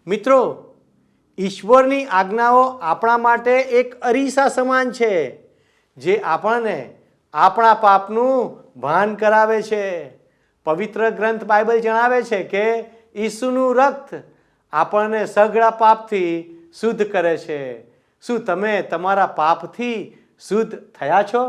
મિત્રો, ઈશ્વરની આજ્ઞાઓ આપણા માટે એક અરીસા સમાન છે, જે આપણને આપણા પાપનું ભાન કરાવે છે. પવિત્ર ગ્રંથ બાઇબલ જણાવે છે કે ઈસુનું રક્ત આપણને સઘળા પાપથી શુદ્ધ કરે છે. શું તમે તમારા પાપથી શુદ્ધ થયા છો?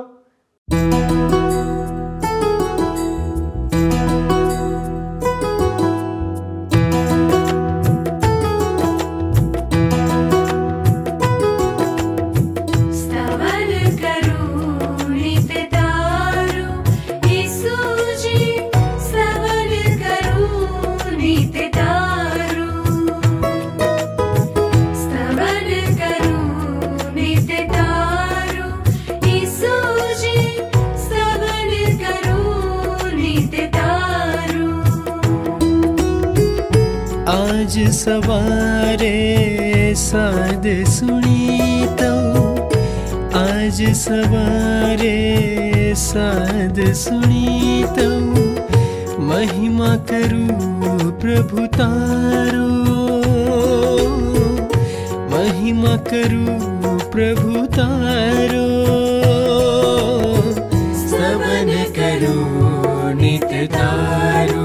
आज सवारे साद सुनी तो आज सवारे साद सुनी तो महिमा करूं प्रभु तारो, महिमा करूं प्रभु तारो, स्तवन करूं नित तारो.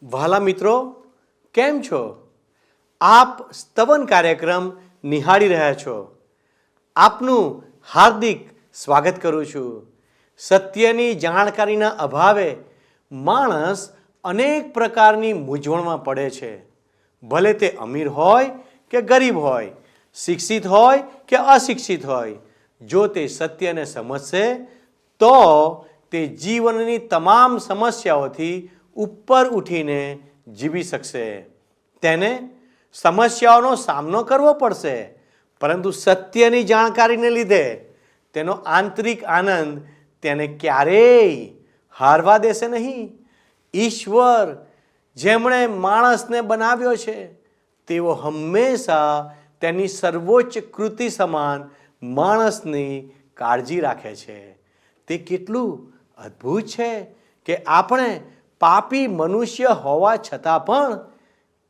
વહાલા મિત્રો, કેમ છો? આપ સ્તવન કાર્યક્રમ નિહાળી રહ્યા છો. આપનું હાર્દિક સ્વાગત કરું છું. સત્યની જાણકારીના અભાવે માણસ અનેક પ્રકારની મૂંઝવણમાં પડે છે. ભલે તે અમીર હોય કે ગરીબ હોય, શિક્ષિત હોય કે અશિક્ષિત હોય, જો તે સત્યને સમજશે તો તે જીવનની તમામ સમસ્યાઓથી ઉપર ઉઠીને જીવી શકશે. તેને સમસ્યાઓનો સામનો કરવો પડશે, પરંતુ સત્યની જાણકારીને લીધે તેનો આંતરિક આનંદ તેને ક્યારેય હારવા દેશે નહીં. ઈશ્વર જેમણે માણસને બનાવ્યો છે તેઓ હંમેશા તેની સર્વોચ્ચ કૃતિ સમાન માણસની કાળજી રાખે છે. તે કેટલું અદ્ભુત છે કે આપણે પાપી મનુષ્ય હોવા છતાં પણ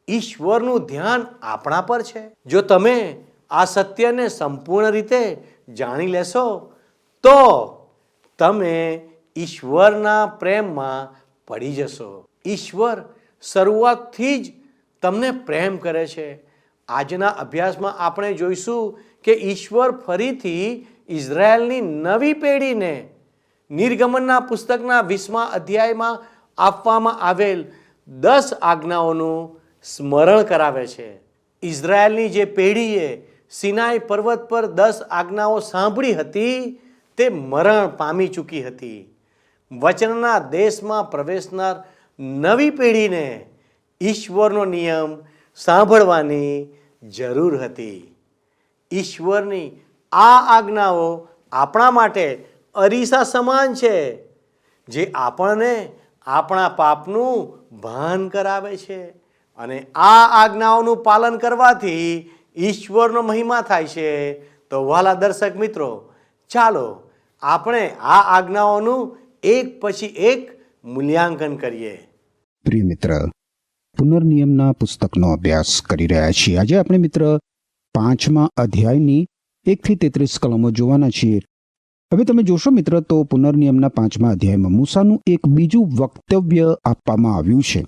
ઈશ્વરનું ધ્યાન આપણા પર છે. જો તમે આ સત્યને સંપૂર્ણ રીતે જાણી લેશો તો તમે ઈશ્વરના પ્રેમમાં પડી જશો. ઈશ્વર શરૂઆતથી જ તમને પ્રેમ કરે છે. આજના અભ્યાસમાં આપણે જોઈશું કે ઈશ્વર ફરીથી ઇઝરાયલની નવી પેઢીને નિર્ગમનના પુસ્તકના 20મા અધ્યાયમાં આપવામાં આવેલ 10 આજ્ઞાઓનું સ્મરણ કરાવે છે. ઇઝરાયલની જે પેઢીએ સિનાઈ પર્વત પર 10 આજ્ઞાઓ સાંભળી હતી તે મરણ પામી ચૂકી હતી. વચનના દેશમાં પ્રવેશનાર નવી પેઢીને ઈશ્વરનો નિયમ સાંભળવાની જરૂર હતી. ઈશ્વરની આ આજ્ઞાઓ આપણા માટે અરીસા સમાન છે, જે આપણને આપણા પાપનું ભાન કરાવે છે. અને આ આજ્ઞાઓનું પાલન કરવાથી ઈશ્વરનો મહિમા થાય છે. તો વહાલા દર્શક મિત્રો, ચાલો આપણે આ આજ્ઞાઓનું એક પછી એક મૂલ્યાંકન કરીએ. પ્રિય મિત્ર, પુનર્નિયમના પુસ્તકનો અભ્યાસ કરી રહ્યા છીએ. આજે આપણે મિત્ર 5મા અધ્યાયની 1 થી 33 કલમો જોવાના છીએ. હવે તમે જોશો મિત્ર તો પુનર્નિયમના 5મા અધ્યાયમાં મૂસાનું એક બીજું વક્તવ્ય આપવામાં આવ્યું છે.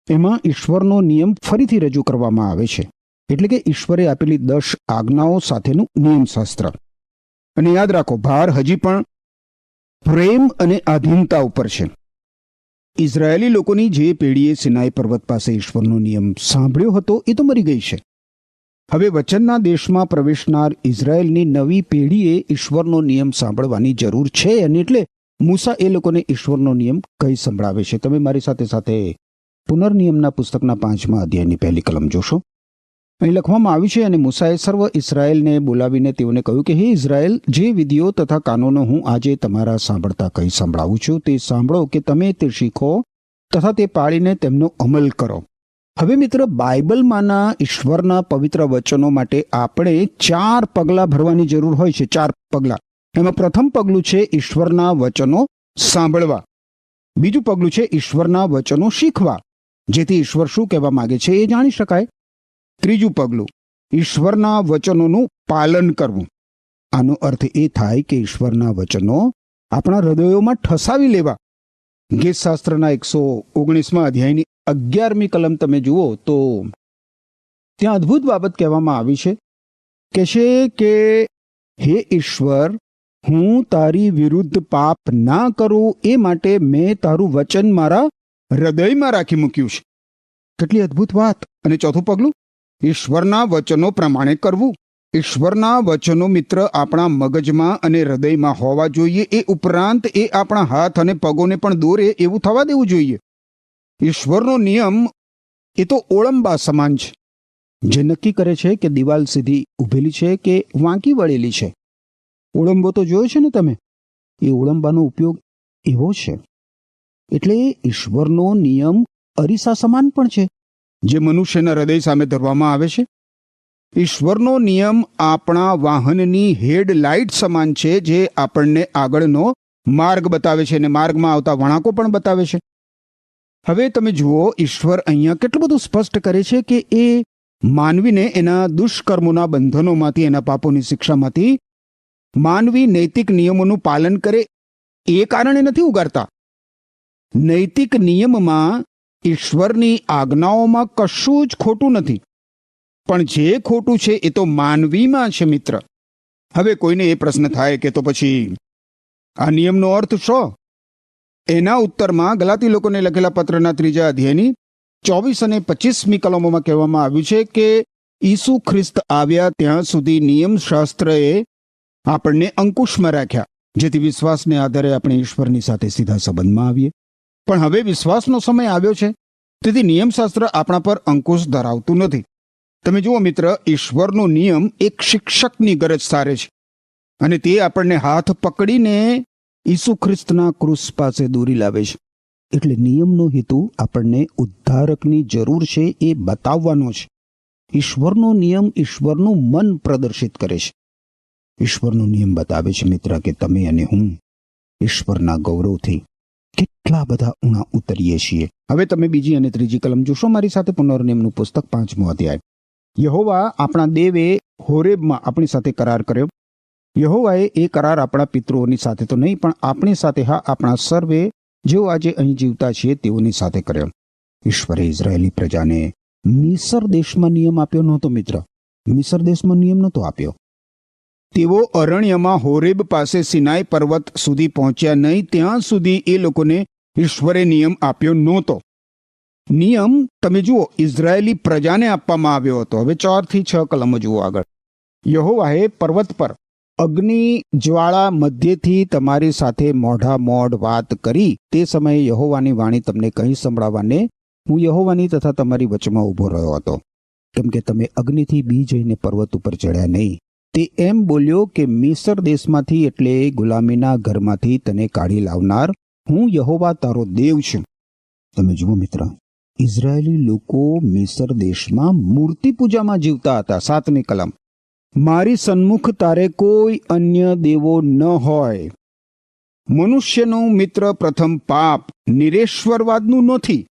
એમાં ઈશ્વરનો નિયમ ફરીથી રજૂ કરવામાં આવે છે, એટલે કે ઈશ્વરે આપેલી 10 આજ્ઞાઓ સાથેનું નિયમશાસ્ત્ર. અને યાદ રાખો, ભાર હજી પણ પ્રેમ અને આધીનતા ઉપર છે. ઇઝરાયેલી લોકોની જે પેઢીએ સિનાઈ પર્વત પાસે ઈશ્વરનો નિયમ સાંભળ્યો હતો એ તો મરી ગઈ છે. હવે વચનના દેશમાં પ્રવેશનાર ઇઝરાયેલની નવી પેઢીએ ઈશ્વરનો નિયમ સાંભળવાની જરૂર છે, અને એટલે મૂસા એ લોકોને ઈશ્વરનો નિયમ કઈ સંભળાવે છે. તમે મારી સાથે સાથે પુનર્નિયમના પુસ્તકના 5મા અધ્યાયની પહેલી કલમ જોશો. અહીં લખવામાં આવ્યું છે, અને મૂસાએ સર્વ ઇસ્રાયેલને બોલાવીને તેઓને કહ્યું કે હે ઇઝરાયેલ, જે વિધિઓ તથા કાનૂનો હું આજે તમારા સાંભળતા કહી સંભળાવું છું તે સાંભળો, કે તમે તે શીખો તથા તે પાળીને તેમનો અમલ કરો. હવે મિત્ર, બાઇબલમાંના ઈશ્વરના પવિત્ર વચનો માટે આપણે 4 પગલાં ભરવાની જરૂર હોય છે. 4 પગલાં. એમાં પ્રથમ પગલું છે ઈશ્વરના વચનો સાંભળવા. બીજું પગલું છે ઈશ્વરના વચનો શીખવા, જેથી ઈશ્વર શું કહેવા માંગે છે એ જાણી શકાય. ત્રીજું પગલું, ઈશ્વરના વચનોનું પાલન કરવું. આનો અર્થ એ થાય કે ઈશ્વરના વચનો આપણા હૃદયોમાં ઠસાવી લેવા. ગીતશાસ્ત્રના 119મા અધ્યાયની 11મી કલમ તમે જુઓ તો ત્યાં અદ્ભુત બાબત કહેવામાં આવી છે. કહેશે કે હે ઈશ્વર, હું તારી વિરુદ્ધ પાપ ના કરું એ માટે મેં તારું વચન મારા હૃદયમાં રાખી મૂક્યું છે. કેટલી અદ્ભુત વાત. અને ચોથું પગલું, ઈશ્વરના વચનો પ્રમાણે કરવું. ઈશ્વરના વચનો મિત્ર આપણા મગજમાં અને હૃદયમાં હોવા જોઈએ. એ ઉપરાંત એ આપણા હાથ અને પગોને પણ દોરે એવું થવા દેવું જોઈએ. ઈશ્વરનો નિયમ એ તો ઓળંબા સમાન છે, જે નક્કી કરે છે કે દિવાલ સીધી ઊભેલી છે કે વાંકી વળેલી છે. ઓળંબો તો જોયો છે ને તમે? એ ઓળંબાનો ઉપયોગ એવો છે. એટલે ઈશ્વરનો નિયમ અરીસા સમાન પણ છે, જે મનુષ્યના હૃદય સામે ધરવામાં આવે છે. ઈશ્વરનો નિયમ આપણા વાહનની હેડલાઇટ સમાન છે, જે આપણને આગળનો માર્ગ બતાવે છે અને માર્ગમાં આવતા વળાંકો પણ બતાવે છે. હવે તમે જુઓ, ઈશ્વર અહીંયા કેટલું બધું સ્પષ્ટ કરે છે કે એ માનવીને એના દુષ્કર્મોના બંધનોમાંથી, એના પાપોની શિક્ષામાંથી માનવી નૈતિક નિયમોનું પાલન કરે એ કારણે નથી ઉગારતા. નૈતિક નિયમમાં, ઈશ્વરની આજ્ઞાઓમાં કશું જ ખોટું નથી, પણ જે ખોટું છે એ તો માનવીમાં છે મિત્ર. હવે કોઈને એ પ્રશ્ન થાય કે તો પછી આ નિયમનો અર્થ શું? એના ઉત્તરમાં ગલાતી લોકોને લખેલા પત્રના 3 અધ્યાયની 24 અને 25મી કલમોમાં કહેવામાં આવ્યું છે કે ઈસુ ખ્રિસ્ત આવ્યા ત્યાં સુધી નિયમશાસ્ત્રએ આપણને અંકુશમાં રાખ્યા, જેથી વિશ્વાસને આધારે આપણે ઈશ્વરની સાથે સીધા સંબંધમાં આવીએ. પણ હવે વિશ્વાસનો સમય આવ્યો છે, તેથી નિયમશાસ્ત્ર આપણા પર અંકુશ ધરાવતું નથી. તમે જુઓ મિત્ર, ઈશ્વરનો નિયમ એક શિક્ષકની ગરજ સારે છે, અને તે આપણને હાથ પકડીને ઈસુ ખ્રિસ્તના ક્રૂસ પાસે દોરી લાવે છે. એટલે નિયમનો હેતુ આપણને ઉદ્ધારકની જરૂર છે એ બતાવવાનો છે. ઈશ્વરનો નિયમ ઈશ્વરનું મન પ્રદર્શિત કરે છે. ઈશ્વરનો નિયમ બતાવે છે મિત્ર કે તમે અને હું ઈશ્વરના ગૌરવથી કેટલા બધા ઊણા ઉતરીએ છીએ. હવે તમે બીજી અને ત્રીજી કલમ જોશો મારી સાથે. પુનર્નિયમનું પુસ્તક 5મો અધ્યાય. યહોવા આપણા દેવે હોરેબમાં આપણી સાથે કરાર કર્યો. યહોવાએ એ કરાર આપણા પિતૃઓની સાથે તો નહીં, પણ આપણી સાથે, હા, આપણા સર્વે જેઓ આજે અહીં જીવતા છીએ તેઓની સાથે કર્યો. ઈશ્વરે ઇઝરાયેલી પ્રજાને મિસર દેશમાં નિયમ આપ્યો નહોતો મિત્ર. મિસર દેશમાં નિયમ નહોતો આપ્યો. તેઓ અરણ્યમાં હોરેબ પાસે સિનાઈ પર્વત સુધી પહોંચ્યા નહીં, ત્યાં સુધી એ લોકોને ઈશ્વરે નિયમ આપ્યો નહોતો. નિયમ તમે જુઓ ઇઝરાયેલી પ્રજાને આપવામાં આવ્યો હતો. હવે 4 થી 6 કલમો જુઓ આગળ. યહોવાએ પર્વત પર અગ્નિ જ્વાળા મધ્યથી તમારી સાથે મોઢામોઢ વાત કરી. તે સમયે યહોવાની વાણી તમને કહી સંભળાવવાને હું યહોવાની તથા તમારી વચમાં ઊભો રહ્યો હતો, કેમ કે તમે અગ્નિથી બી જઈને પર્વત ઉપર ચડ્યા નહીં. તે એમ બોલ્યો કે મિસર દેશમાંથી, એટલે ગુલામીના ઘરમાંથી તને કાઢી લાવનાર હું યહોવા તારો દેવ છું. તમે જુઓ મિત્ર, ઇઝરાયેલી લોકો મિસર દેશમાં મૂર્તિ પૂજામાં જીવતા હતા. 7મી કલમ. મારી સન્મુખ તારે કોઈ અન્ય દેવો ન હોય. મનુષ્યનું મિત્ર પ્રથમ પાપ નિરેશ્વરવાદનું નથી.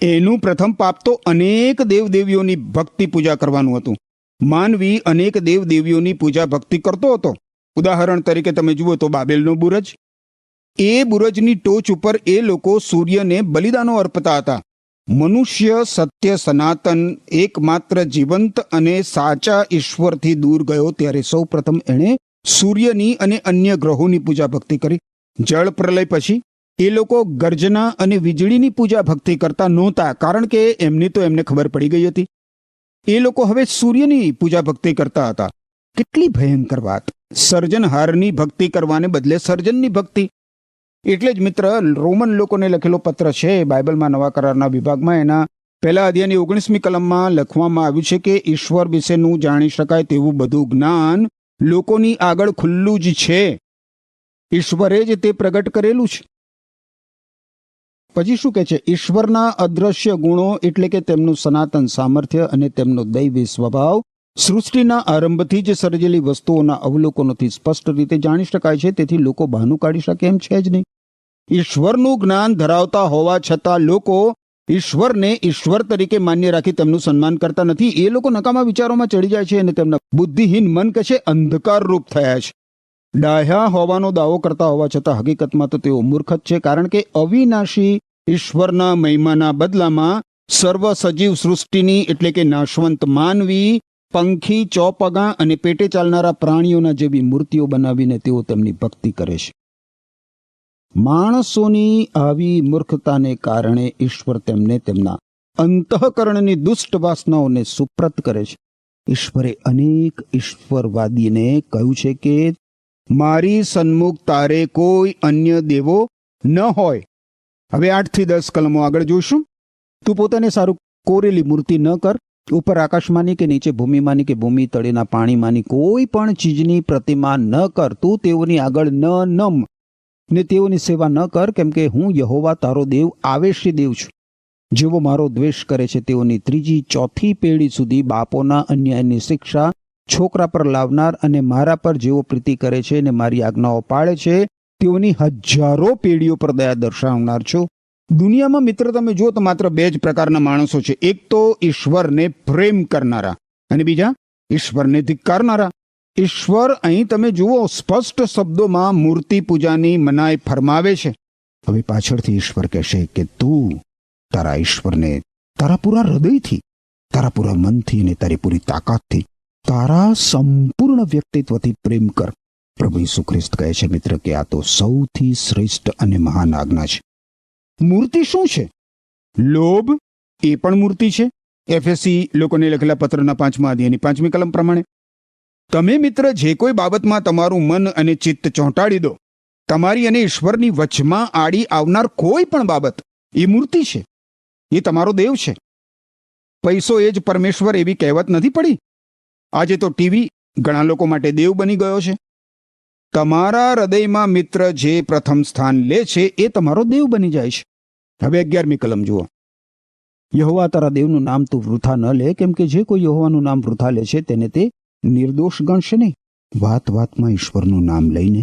એનું પ્રથમ પાપ તો અનેક દેવદેવીઓની ભક્તિ પૂજા કરવાનું હતું. માનવી અનેક દેવદેવીઓની પૂજા ભક્તિ કરતો હતો. ઉદાહરણ તરીકે તમે જુઓ તો બાબેલનો બુરજ. એ બુરજની ટોચ ઉપર એ લોકો સૂર્યને બલિદાનો અર્પતા હતા. મનુષ્ય સત્ય સનાતન એકમાત્ર જીવંત અને સાચા ઈશ્વરથી દૂર ગયો ત્યારે સૌ પ્રથમ એણે સૂર્યની અને અન્ય ગ્રહોની પૂજા ભક્તિ કરી. જળ પ્રલય પછી એ લોકો ગર્જના અને વીજળીની પૂજા ભક્તિ કરતા નહોતા, કારણ કે એમની તો એમને ખબર પડી ગઈ હતી એ લોકો હવે સૂર્યની પૂજા ભક્તિ કરતા હતા. કેટલી ભયંકર વાત! સર્જનહારની ભક્તિ કરવાને બદલે સર્જનની ભક્તિ. એટલે જ મિત્ર, રોમન લોકોને લખેલો પત્ર છે બાઇબલમાં નવા કરારના વિભાગમાં, એના પહેલા અધ્યાયની 19મી કલમમાં લખવામાં આવ્યું છે કે ઈશ્વર વિશેનું જાણી શકાય તેવું બધું જ્ઞાન લોકોની આગળ ખુલ્લું જ છે. ઈશ્વરે જ તે પ્રગટ કરેલું છે. પછી શું કહે છે? ઈશ્વરના અદ્રશ્ય ગુણો એટલે કે તેમનું સનાતન સામર્થ્ય અને તેમનો દૈવી સ્વભાવ સૃષ્ટિના આરંભથી જ સર્જેલી વસ્તુઓના અવલોકનોથી સ્પષ્ટ રીતે જાણી શકાય છે. તેથી લોકો બહાનું કાઢી શકે એમ છે જ નહીં. ઈશ્વરનું જ્ઞાન ધરાવતા હોવા છતાં લોકો ઈશ્વરને ઈશ્વર તરીકે માન્ય રાખી તેમનું સન્માન કરતા નથી. એ લોકો નકામા વિચારોમાં ચડી જાય છે અને તેમના બુદ્ધિહીન મન કે છે અંધકાર રૂપ થયા છે. ડાહ્યા હોવાનો દાવો કરતા હોવા છતાં હકીકતમાં તો તેઓ મૂર્ખ જ છે, કારણ કે અવિનાશી ઈશ્વરના મહિમાના બદલામાં સર્વ સજીવ સૃષ્ટિની એટલે કે નાશવંત માનવી, પંખી, ચોપગા અને પેટે ચાલનારા પ્રાણીઓના જેવી મૂર્તિઓ બનાવીને તેઓ તેમની ભક્તિ કરે છે. માણસોની આવી મૂર્ખતાને કારણે ઈશ્વર તેમને તેમના અંતઃકરણની દુષ્ટ વાસનાઓને સુપ્રત કરે છે. ઈશ્વરે અનેક ઈશ્વરવાદીને કહ્યું છે કે મારી સન્મુખ તારે કોઈ અન્ય દેવો ન હોય. હવે 8 થી 10 કલમો આગળ જોઈશું. તું પોતાને સારું કોરેલી મૂર્તિ ન કર. ઉપર આકાશમાંની કે નીચે ભૂમિમાંની કે ભૂમિ તળેના પાણીમાંની કોઈ પણ ચીજની પ્રતિમા ન કર. તું તેઓની આગળ ન નમ ને તેઓની સેવા ન કર, કેમ કે હું યહોવા તારો દેવ આવેશી દેવ છું. જેઓ મારો દ્વેષ કરે છે તેઓની 3જી 4થી પેઢી સુધી બાપોના અન્યાયની શિક્ષા છોકરા પર લાવનાર અને મારા પર જેઓ પ્રીતિ કરે છે અને મારી આજ્ઞાઓ પાળે છે તેઓની હજારો પેઢીઓ પર દયા દર્શાવનાર છું. દુનિયામાં મિત્ર તમે જુઓ તો માત્ર 2 જ પ્રકારના માણસો છે. એક તો ઈશ્વરને પ્રેમ કરનારા અને બીજા ઈશ્વરને ધિક્કારનારા. ઈશ્વર અહીં તમે જુઓ સ્પષ્ટ શબ્દોમાં મૂર્તિ પૂજાની મનાઈ ફરમાવે છે. હવે પાછળથી ઈશ્વર કહેશે કે તું તારા ઈશ્વરને તારા પૂરા હૃદયથી, તારા પૂરા મનથી અને તારી પૂરી તાકાતથી, તારા સંપૂર્ણ વ્યક્તિત્વથી પ્રેમ કર. પ્રભુ ઈસુ ખ્રિસ્ત કહે છે મિત્ર કે આ તો સૌથી શ્રેષ્ઠ અને મહાન આજ્ઞા છે. મૂર્તિ શું છે? લોભ એ પણ મૂર્તિ છે. એફએસી લોકોને લખેલા પત્રના 5મા અધ્યાયની 5મી કલમ પ્રમાણે તમે મિત્ર જે કોઈ બાબતમાં તમારું મન અને ચિત્ત ચોંટાડી દો, તમારી અને ઈશ્વરની વચમાં આડી આવનાર કોઈ પણ બાબત એ મૂર્તિ છે. એ તમારો દેવ છે. પૈસો એ જ પરમેશ્વર એવી કહેવત નથી પડી. આજે તો ટીવી ઘણા લોકો માટે દેવ બની ગયો છે. તમારા હૃદયમાં મિત્ર જે પ્રથમ સ્થાન લે છે એ તમારો દેવ બની જાય છે. હવે 11મી કલમ જુઓ. યહોવા તારા દેવનું નામ તું વૃથા ન લે, કેમ કે જે કોઈ યહોવાનું નામ વૃથા લે છે તેને તે નિર્દોષ ગણશે નહીં. વાત વાતમાં ઈશ્વરનું નામ લઈને,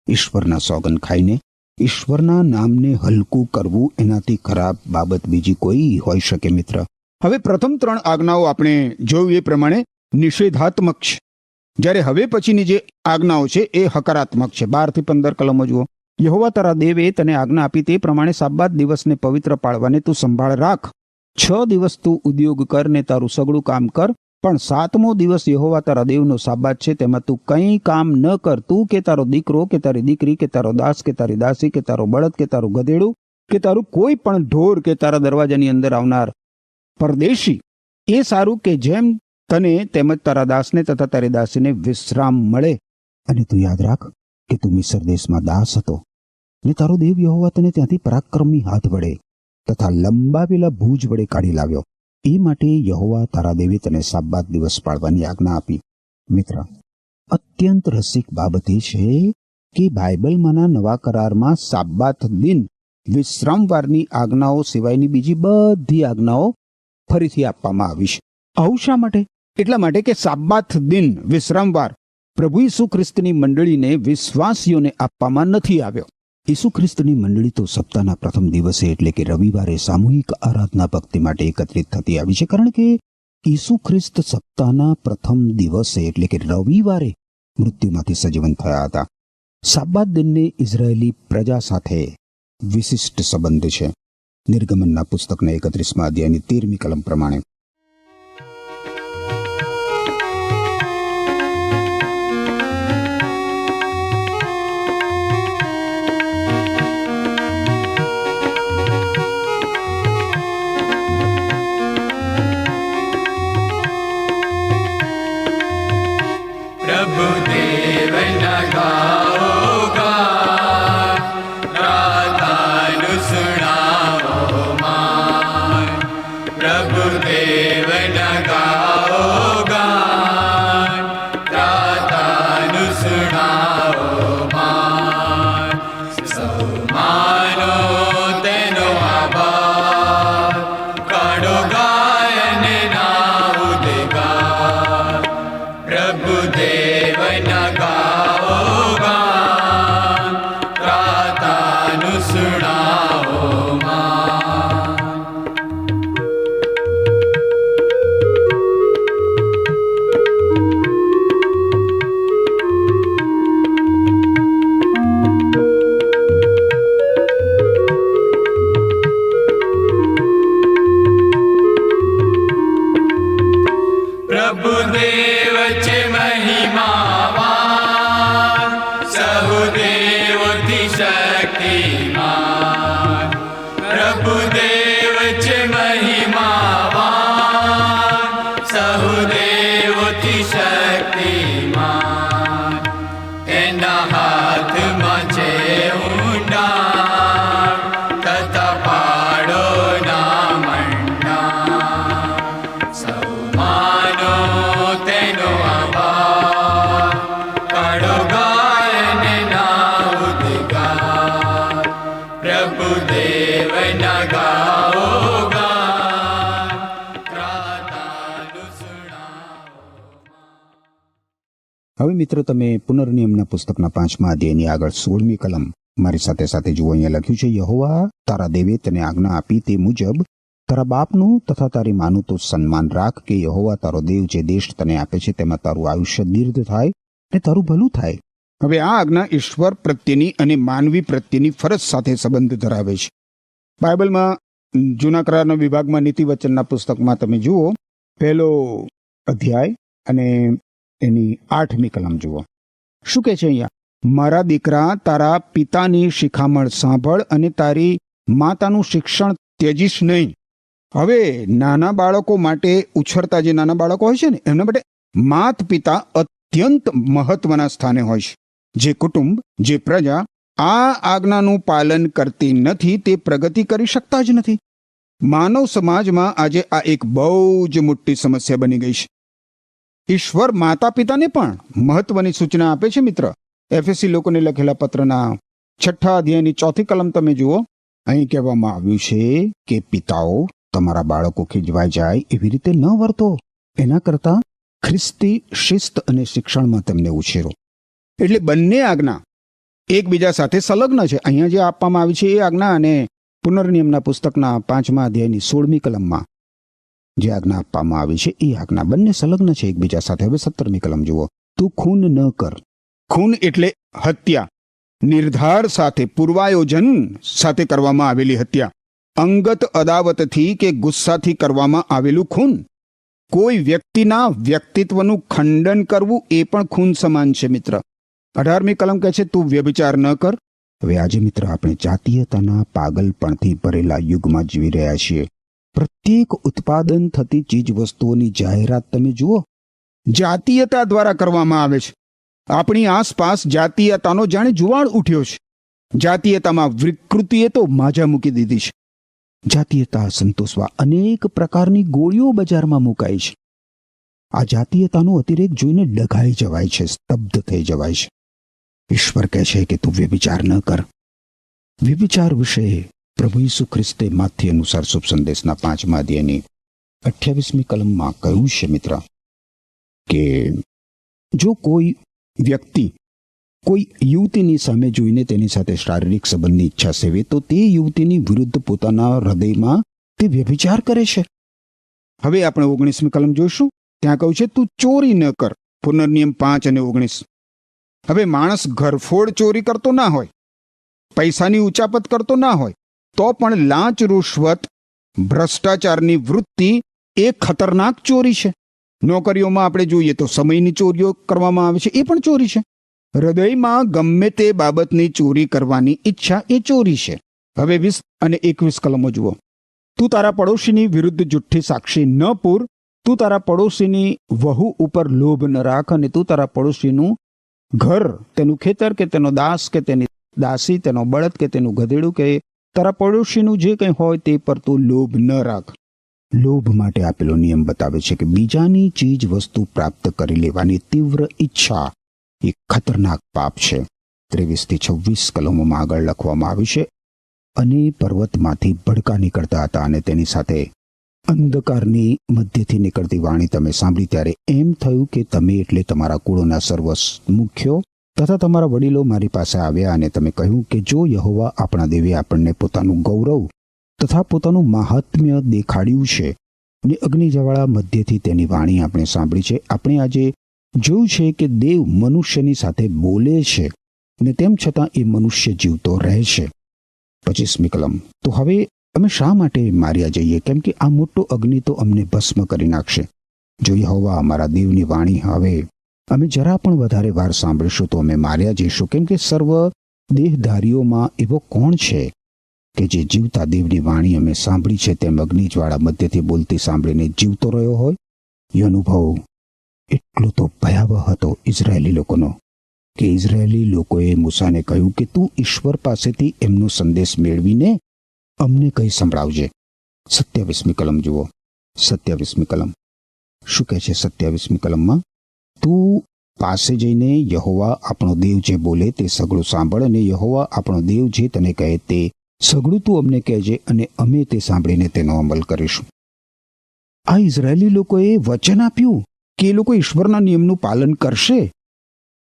ઈશ્વરના સોગંદ ખાઈને, ઈશ્વરના નામને હલકું કરવું એનાથી ખરાબ બાબત બીજી કોઈ હોઈ શકે મિત્ર. હવે પ્રથમ 3 આજ્ઞાઓ આપણે જોયું એ પ્રમાણે નિષેધાત્મક છે, જ્યારે હવે પછીની જે આજ્ઞાઓ છે એ હકારાત્મક છે. 12 થી 15 કલમો જુઓ. યહોવા તારા દેવે તને આજ્ઞા આપી તે પ્રમાણે સાબ્બાત દિવસને પવિત્ર પાળવાને તું સંભાળ રાખ. 6 દિવસ તું ઉદ્યોગ કર ને તારું સગળું કામ કર, પણ 7મો દિવસ યહોવા તારા દેવનો સાબ્બાત છે, તેમાં તું કંઈ કામ ન કર. તું કે તારો દીકરો કે તારી દીકરી કે તારો દાસ કે તારી દાસી કે તારો બળદ કે તારું ગધેડું કે તારું કોઈ પણ ઢોર કે તારા દરવાજાની અંદર આવનાર પરદેશી એ સારું કે જેમ તને તેમજ તારા દાસને તથા તારી દાસીને વિશ્રામ મળે. અને તું યાદ રાખ કે તું મિસ્ર દેશમાં દાસ હતો ને તારો દેવ યહોવા તને ત્યાંથી પરાક્રમી હાથ વડે તથા લંબાવેલા ભુજ વડે કાઢી લાવ્યો. એ માટે યહોવા તારા દેવે તને સાબ્બાત દિવસ પાળવાની આજ્ઞા આપી. મિત્ર, અત્યંત રસિક બાબત એ છે કે બાઇબલમાંના નવા કરારમાં સાબ્બાત દિન વિશ્રામવારની આજ્ઞાઓ સિવાયની બીજી બધી આજ્ઞાઓ ફરીથી આપવામાં આવી છે. આવું શા માટે? એટલા માટે કે સાબ્બાત દિન વિશ્રામવાર પ્રભુ ઈસુ ખ્રિસ્તની મંડળીને વિશ્વાસીઓને આપવામાં નથી આવ્યો. ઈસુ ખ્રિસ્તની મંડળી તો સપ્તાહના પ્રથમ દિવસે એટલે કે રવિવારે સામૂહિક આરાધના ભક્તિ માટે એકત્રિત થતી આવી છે, કારણ કે ઈસુ ખ્રિસ્ત સપ્તાહના પ્રથમ દિવસે એટલે કે રવિવારે મૃત્યુમાંથી સજીવન થયા હતા. સાબ્બાત દિનને ઇઝરાયેલી પ્રજા સાથે વિશિષ્ટ સંબંધ છે. નિર્ગમનના પુસ્તકના 31મા અધ્યાયની 13મી કલમ પ્રમાણે પ્રભુદેવ છે મહિમાવાન, સહુદેવોથી શક્તિમાન. તેના હાથમાં છે ઊંડાણ તથા પાડોના મંડાણ. સૌ માનો તેનો આભાર, કાઢો ગાયને ના ઉદ્ગાર. પ્રભુદેવના ગાઓ ગાન, ત્રાતાનું સુણાવો. હવે મિત્રો તમે પુનર્નિયમના પુસ્તકના 5મા અધ્યાયની આગળ 16મી કલમ મારી સાથે સાથે જુઓ. અહીંયા લખ્યું છે, યહોવા તારા દેવે તને આજ્ઞા આપી તે મુજબ તારા બાપનું તથા તારી માનું તો સન્માન રાખ, કે યહોવા તારો દેવ જે દેશ તને આપે છે તેમાં તારું આયુષ્ય દીર્ઘ થાય અને તારું ભલું થાય. હવે આ આજ્ઞા ઈશ્વર પ્રત્યેની અને માનવી પ્રત્યેની ફરજ સાથે સંબંધ ધરાવે છે. બાઇબલમાં જૂના કરારના વિભાગમાં નીતિવચનના પુસ્તકમાં તમે જુઓ, 1લો અધ્યાય અને એની 8મી કલમ જુઓ. શું કહે છે અહીંયા? મારા દીકરા, તારા પિતાની શિખામણ સાંભળ અને તારી માતાનું શિક્ષણ ત્યજીશ નહીં. હવે નાના બાળકો માટે ઉછરતા જે નાના બાળકો હોય છે ને, એમના માટે માત પિતા અત્યંત મહત્વના સ્થાને હોય છે. જે કુટુંબ, જે પ્રજા આ આજ્ઞાનું પાલન કરતી નથી તે પ્રગતિ કરી શકતા જ નથી. માનવ સમાજમાં આજે આ એક બહુ જ મોટી સમસ્યા બની ગઈ છે. ઈશ્વર માતા પિતાને પણ મહત્વની સૂચના આપે છે. મિત્ર, એફએસી લોકોને લખેલા પત્રના 6 અધ્યાયની 4મી કલમ તમે જુઓ. અહીં કહેવામાં આવ્યું છે કે પિતાઓ તમારા બાળકો ખીજવાઈ જાય એવી રીતે ન વર્તો, એના કરતાં ખ્રિસ્તી શિસ્ત અને શિક્ષણમાં તેમને ઉછેરો. એટલે બંને આજ્ઞા એકબીજા સાથે સંલગ્ન છે. અહીંયા જે આપવામાં આવી છે એ આજ્ઞા અને પુનર્નિયમના પુસ્તકના 5મા અધ્યાયની 16મી કલમમાં જે આજ્ઞા આપવામાં આવી છે એ આજ્ઞા બંને સંલગ્ન છે એકબીજા સાથે. હવે 17મી કલમ જુઓ. તું ખૂન ન કર. ખૂન એટલે હત્યા, નિર્ધાર સાથે, પૂર્વાયોજન સાથે કરવામાં આવેલી હત્યા. અંગત અદાવતથી કે ગુસ્સાથી કરવામાં આવેલું ખૂન. કોઈ વ્યક્તિના વ્યક્તિત્વનું ખંડન કરવું એ પણ ખૂન સમાન છે. મિત્ર, 18મી કલમ કહે છે તું વ્યભિચાર ન કર. હવે આજે મિત્ર આપણે જાતીયતાના પાગલપણથી ભરેલા યુગમાં જીવી રહ્યા છીએ. પ્રત્યેક ઉત્પાદન થતી ચીજ વસ્તુઓની જાહેરાત તમે જુઓ, જાતીયતા દ્વારા કરવામાં આવે છે. આપણી આસપાસ જાતીયતાનો જાણે જુવાળ ઉઠ્યો છે. જાતીયતામાં વિકૃતિએ તો માજા મૂકી દીધી છે. જાતીયતા સંતોષવા અનેક પ્રકારની ગોળીઓ બજારમાં મુકાઈ છે. આ જાતીયતાનો અતિરેક જોઈને ડઘાઈ જવાય છે, સ્તબ્ધ થઈ જવાય છે. ઈશ્વર કહે છે કે તું વ્યભિચાર ન કર. વ્યભિચાર વિશે પ્રભુ ઈસુ ખ્રિસ્તે માથ્થી અનુસાર શુભ સંદેશના 5મા અધ્યાયની 28મી કલમમાં કહ્યું છે મિત્ર કે જો કોઈ વ્યક્તિ કોઈ યુવતીની સામે જોઈને તેની સાથે શારીરિક સંબંધની ઈચ્છા સેવે તો તે યુવતીની વિરુદ્ધ પોતાના હૃદયમાં તે વ્યભિચાર કરે છે. હવે આપણે 19મી કલમ જોઈશું. ત્યાં કહ્યું છે તું ચોરી ન કર. પુનર્નિયમ 5 અને 19. હવે માણસ ઘરફોડ ચોરી કરતો ના હોય, પૈસાની ઉચાપત કરતો ના હોય, તો પણ લાંચ, રૂશ્વત, ભ્રષ્ટાચારની વૃત્તિ એ ખતરનાક ચોરી છે. નોકરીઓમાં આપણે જોઈએ તો સમયની ચોરીઓ કરવામાં આવે છે, એ પણ ચોરી છે. હૃદયમાં ગમે તે બાબતની ચોરી કરવાની ઈચ્છા એ ચોરી છે. હવે 20 અને 21 કલમો જુઓ. તું તારા પડોશીની વિરુદ્ધ જુઠ્ઠી સાક્ષી ન પૂર. તું તારા પડોશીની વહુ ઉપર લોભ ન રાખ, અને તું તારા પડોશીનું ઘર, તેનું ખેતર કે તેનો દાસ કે તેની દાસી, તેનો બળદ કે તેનું ગધેડું કે તારા પડોશીનું જે કંઈ હોય તે પર તું લોભ ન રાખ. લોભ માટે આપેલો નિયમ બતાવે છે કે બીજાની ચીજ વસ્તુ પ્રાપ્ત કરી લેવાની તીવ્ર ઈચ્છા એ ખતરનાક પાપ છે. 23 થી 26 કલમોમાં આગળ લખવામાં આવ્યું છે, અને પર્વતમાંથી ભડકા નીકળતા હતા, અને તેની સાથે અંધકારની મધ્યથી નીકળતી વાણી તમે સાંભળી. ત્યારે એમ થયું કે તમે એટલે તમારા કુળોના સર્વ મુખ્યો તથા તમારા વડીલો મારી પાસે આવ્યા, અને તમે કહ્યું કે જો યહોવા આપણા દેવે આપણને પોતાનું ગૌરવ તથા પોતાનું મહાત્મ્ય દેખાડ્યું છે, ને અગ્નિજવાળા મધ્યથી તેની વાણી આપણે સાંભળી છે. આપણે આજે જોયું છે કે દેવ મનુષ્યની સાથે બોલે છે, ને તેમ છતાં એ મનુષ્ય જીવતો રહે છે. 25મી કલમ. તો હવે અમે શા માટે માર્યા જઈએ? કેમ કે આ મોટો અગ્નિ તો અમને ભસ્મ કરી નાખશે. જો યહોવા અમારા દેવની વાણી હવે અમે જરા પણ વધારે વાર સાંભળીશું તો અમે માર્યા જઈશું. કેમ કે સર્વ દેહધારીઓમાં એવો કોણ છે કે જે જીવતા દેવની વાણી અમે સાંભળી છે તેમ અગ્નિજવાળા મધ્યથી બોલતી સાંભળીને જીવતો રહ્યો હોય, એ અનુભવ એટલો તો ભયાવહ હતો ઇઝરાયેલી લોકોનો કે ઇઝરાયેલી લોકોએ મૂસાને કહ્યું કે તું ઈશ્વર પાસેથી એમનો સંદેશ મેળવીને અમને કંઈ સંભળાવજે. 27મી કલમ જુઓ. 27મી કલમ શું કહે છે? 27મી કલમમાં તું પાસે જઈને યહોવા આપણો દેવ જે બોલે તે સઘળું સાંભળ, અને યહોવા આપણો દેવ જે તને કહે તે સઘળું તું અમને કહેજે, અને અમે તે સાંભળીને તેનો અમલ કરીશું. આ ઇઝરાયેલી લોકોએ વચન આપ્યું કે એ લોકો ઈશ્વરના નિયમનું પાલન કરશે,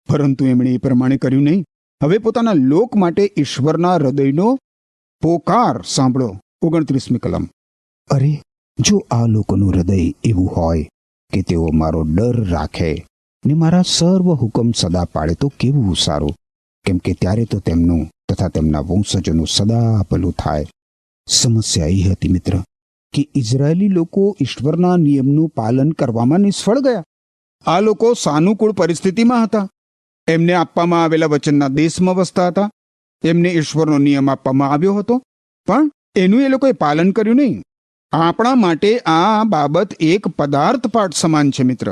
પરંતુ એમણે એ પ્રમાણે કર્યું નહીં. હવે પોતાના લોક માટે ઈશ્વરના હૃદયનો પોકાર સાંભળો. 29મી કલમ. અરે, જો આ લોકોનું હૃદય એવું હોય કે તેઓ મારો ડર રાખે ને મારા સર્વ હુકમ સદા પાડે તો કેવું સારું, કેમ કે ત્યારે તો તેમનું તથા તેમના વંશજોનું સદા ભલું થાય. સમસ્યા એ હતી મિત્ર કે ઇઝરાયેલી લોકો ઈશ્વરના નિયમનું પાલન કરવામાં નિષ્ફળ ગયા. આ લોકો સાનુકૂળ પરિસ્થિતિમાં હતા. એમને આપવામાં આવેલા વચનના દેશમાં વસતા હતા. એમને ઈશ્વરનો નિયમ આપવામાં આવ્યો હતો, પણ એનું એ લોકોએ પાલન કર્યું નહીં. આપણા માટે આ બાબત એક પદાર્થ પાઠ સમાન છે મિત્ર.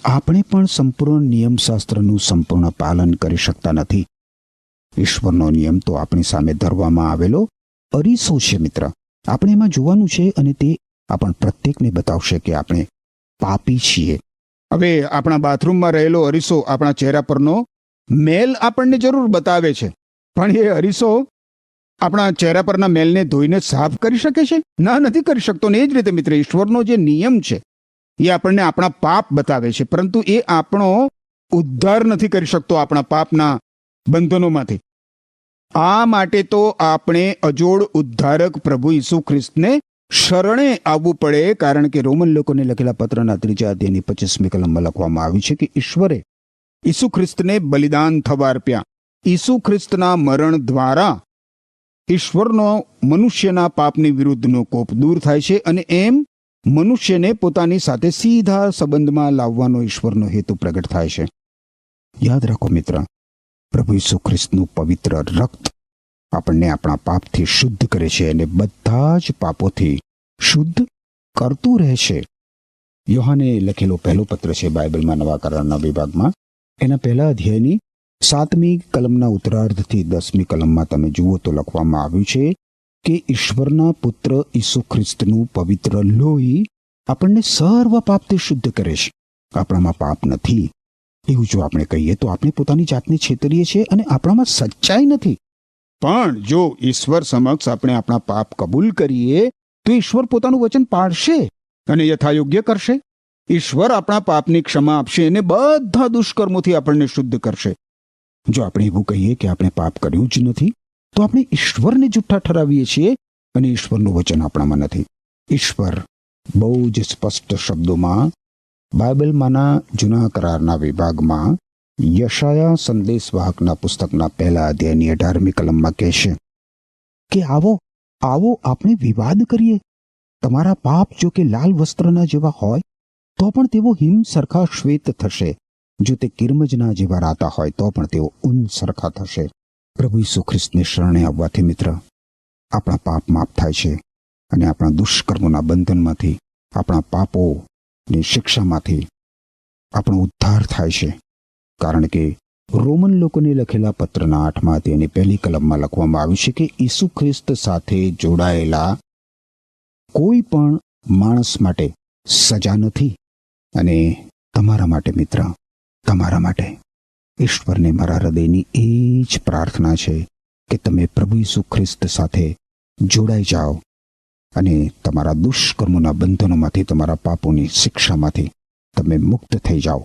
આપણે પણ સંપૂર્ણ નિયમશાસ્ત્રનું સંપૂર્ણ પાલન કરી શકતા નથી. ઈશ્વરનો નિયમ તો આપણી સામે ધરવામાં આવેલો અરીસો છે મિત્ર. આપણે એમાં જોવાનું છે, અને તે આપણ પ્રત્યેકને બતાવશે કે આપણે પાપી છીએ. હવે આપણા બાથરૂમમાં રહેલો અરીસો આપણા ચહેરા પરનો મેલ આપણને જરૂર બતાવે છે, પણ એ અરીસો આપણા ચહેરા પરના મેલને ધોઈને સાફ કરી શકે છે? ના, નથી કરી શકતો. ને એ જ રીતે મિત્ર, ઈશ્વરનો જે નિયમ છે એ આપણને આપણા પાપ બતાવે છે, પરંતુ એ આપણો ઉદ્ધાર નથી કરી શકતો આપણા પાપના બંધનોમાંથી. આ માટે તો આપણે અજોડ ઉદ્ધારક પ્રભુ ઈસુ ખ્રિસ્તને શરણે આવવું પડે, કારણ કે રોમન લોકોને લખેલા પત્રના 3 અધ્યાયની 25મી કલમમાં લખવામાં આવ્યું છે કે ઈશ્વરે ઈસુ ખ્રિસ્તને બલિદાન થવા અર્પ્યા. ઈસુ ખ્રિસ્તના મરણ દ્વારા ઈશ્વરનો મનુષ્યના પાપની વિરુદ્ધનો કોપ દૂર થાય છે, અને એમ મનુષ્યને પોતાની સાથે સીધા સંબંધમાં લાવવાનો ઈશ્વરનો હેતુ પ્રગટ થાય છે. યાદ રાખો મિત્ર, પ્રભુ ઈસુ ખ્રિસ્તનું પવિત્ર રક્ત આપણને આપણા પાપથી શુદ્ધ કરે છે અને બધા જ પાપોથી શુદ્ધ કરતું રહે છે. યોહાને લખેલો પહેલો પત્ર છે બાઇબલમાં નવા કરારના વિભાગમાં, એના પહેલા અધ્યાયની 7મી કલમના ઉત્તરાર્ધથી 10મી કલમમાં તમે જુઓ તો લખવામાં આવ્યું છે કે ઈશ્વરના પુત્ર ઈસુ ખ્રિસ્તનું પવિત્ર લોહી આપણને સર્વ પાપથી શુદ્ધ કરે છે. આપણામાં પાપ નથી એવું જો આપણે કહીએ તો આપણે પોતાની જાતને છેતરીએ છીએ અને આપણામાં સચ્ચાઈ નથી. પણ જો ઈશ્વર સમક્ષ આપણે આપણા પાપ કબૂલ કરીએ તો ઈશ્વર પોતાનું વચન પાળશે અને યથાયોગ્ય કરશે. ઈશ્વર આપણા પાપની ક્ષમા આપશે અને બધા દુષ્કર્મોથી આપણને શુદ્ધ કરશે. જો આપણે એવું કહીએ કે આપણે પાપ કર્યું જ નથી તો આપણે ઈશ્વરને જુઠ્ઠા ઠરાવીએ છીએ અને ઈશ્વરનું વચન આપણામાં નથી. ઈશ્વર બહુ જ સ્પષ્ટ શબ્દોમાં બાઇબલમાંના જૂના કરારના વિભાગમાં યશાયા સંદેશવાહકના પુસ્તકના પહેલા અધ્યાયની 18મી કલમમાં કહેશે કે આવો આપણે વિવાદ કરીએ. તમારા પાપ જો કે લાલ વસ્ત્રના જેવા હોય તો પણ તેઓ હિમ સરખા શ્વેત થશે. જો તે કિરમજના જેવા રાતા હોય તો પણ તેઓ ઊન સરખા થશે. પ્રભુ ઈસુ ખ્રિસ્તને શરણે આવવાથી મિત્ર આપણા પાપ માફ થાય છે અને આપણા દુષ્કર્મોના બંધનમાંથી, આપણા પાપોની શિક્ષામાંથી આપણો ઉદ્ધાર થાય છે. કારણ કે રોમન લોકોને લખેલા પત્રના 8મા અધ્યાયની 1લી કલમમાં લખવામાં આવ્યું છે કે ઈસુ ખ્રિસ્ત સાથે જોડાયેલા કોઈ પણ માણસ માટે સજા નથી. અને તમારા માટે મિત્ર, તમારા માટે ઈશ્વરને મારા હૃદયની એ જ પ્રાર્થના છે કે તમે પ્રભુ ઈસુ ખ્રિસ્ત સાથે જોડાઈ જાઓ અને તમારા દુષ્કર્મોના બંધનોમાંથી, તમારા પાપોની શિક્ષામાંથી તમે મુક્ત થઈ જાઓ.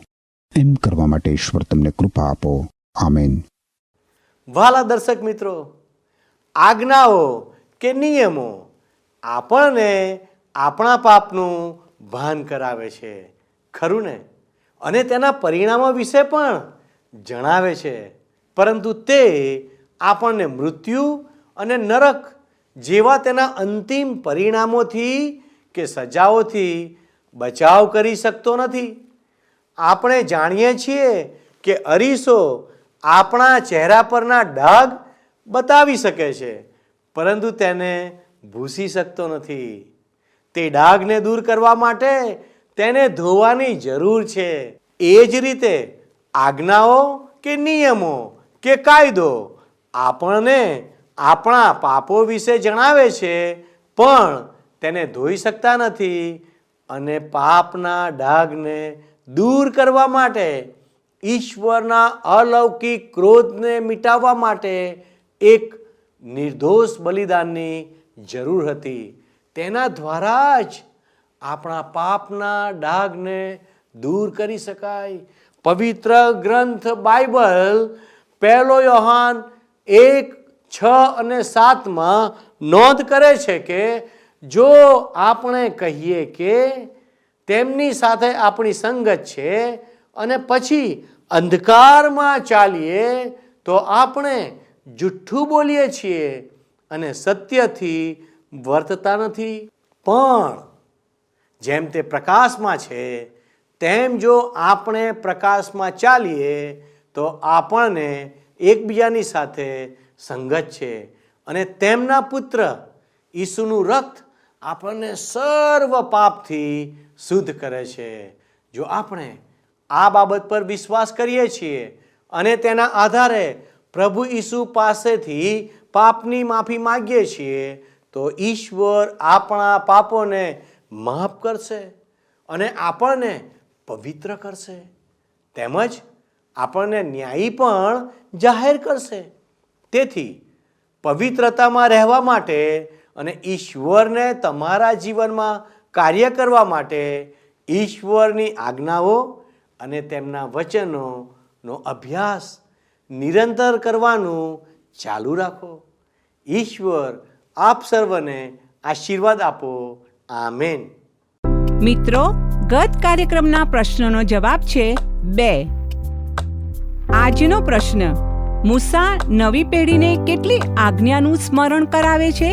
એમ કરવા માટે ઈશ્વર તમને કૃપા આપો. આમેન. વાલા દર્શક મિત્રો, આજ્ઞાઓ કે નિયમો આપણને આપણા પાપનું ભાન કરાવે છે, ખરું ને? અને તેના પરિણામો વિશે પણ જણાવે છે, પરંતુ તે આપણને મૃત્યુ અને નરક જેવા તેના અંતિમ પરિણામોથી કે સજાઓથી બચાવ કરી શકતો નથી. આપણે જાણીએ છીએ કે અરીસો આપણા ચહેરા પરના ડાઘ બતાવી શકે છે, પરંતુ તેને ભૂંસી શકતો નથી. તે ડાઘને દૂર કરવા માટે તેને ધોવાની જરૂર છે. એ જ રીતે આજ્ઞાઓ કે નિયમો કે કાયદો આપણને આપણા પાપો વિશે જણાવે છે, પણ તેને ધોઈ શકતા નથી. અને પાપના ડાઘને દૂર કરવા માટે, ઈશ્વરના અલૌકિક ક્રોધને મિટાવવા માટે એક નિર્દોષ બલિદાનની જરૂર હતી. તેના દ્વારા જ આપણા પાપના ડાઘને દૂર કરી શકાય. પવિત્ર ગ્રંથ બાઇબલ 1 યોહાન 1:6-7 નોંધ કરે છે કે જો આપણે કહીએ કે તેમની સાથે આપણી સંગત છે અને પછી અંધકારમાં ચાલીએ તો આપણે જુઠ્ઠું બોલીએ છીએ અને સત્યથી વર્તતા નથી. પણ જેમ તે પ્રકાશમાં છે તેમ જો આપણે પ્રકાશમાં ચાલીએ તો આપણને એકબીજાની સાથે સંગત છે અને તેમના પુત્ર ઈસુનું રક્ત આપણને સર્વ પાપથી શુદ્ધ કરે છે. જો આપણે આ બાબત પર વિશ્વાસ કરીએ છીએ અને તેના આધારે પ્રભુ ઈસુ પાસેથી પાપની માફી માંગીએ છીએ તો ઈશ્વર આપણા પાપોને માફ કરશે અને આપણને પવિત્ર કરશે, તેમજ આપણને ન્યાયી પણ જાહેર કરશે. તેથી પવિત્રતામાં રહેવા માટે અને ઈશ્વરને તમારા જીવનમાં કાર્ય કરવા માટે ઈશ્વરની આજ્ઞાઓ અને તેમના વચનોનો અભ્યાસ નિરંતર કરવાનું ચાલુ રાખો. ઈશ્વર આપ સર્વને આશીર્વાદ આપો. આમેન. મિત્રો, ગત કાર્યક્રમના પ્રશ્નનો જવાબ છે 2. આજનો પ્રશ્ન: મૂસા નવી પેઢીને કેટલી આજ્ઞાનું સ્મરણ કરાવે છે?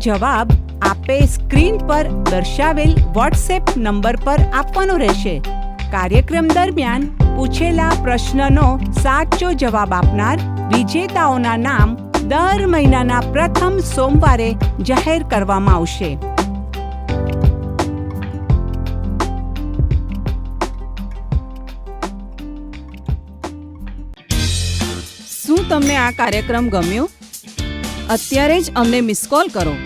જવાબ આપે સ્ક્રીન પર દર્શાવેલ વોટ્સએપ નંબર પર આપવાનો રહેશે. કાર્યક્રમ દરમિયાન પૂછેલા પ્રશ્નનો સાચો જવાબ આપનાર વિજેતાઓના નામ દર મહિનાના પ્રથમ સોમવારે જાહેર કરવામાં આવશે. શું તમને આ કાર્યક્રમ ગમ્યો? અત્યારે જ અમને મિસ કોલ કરો.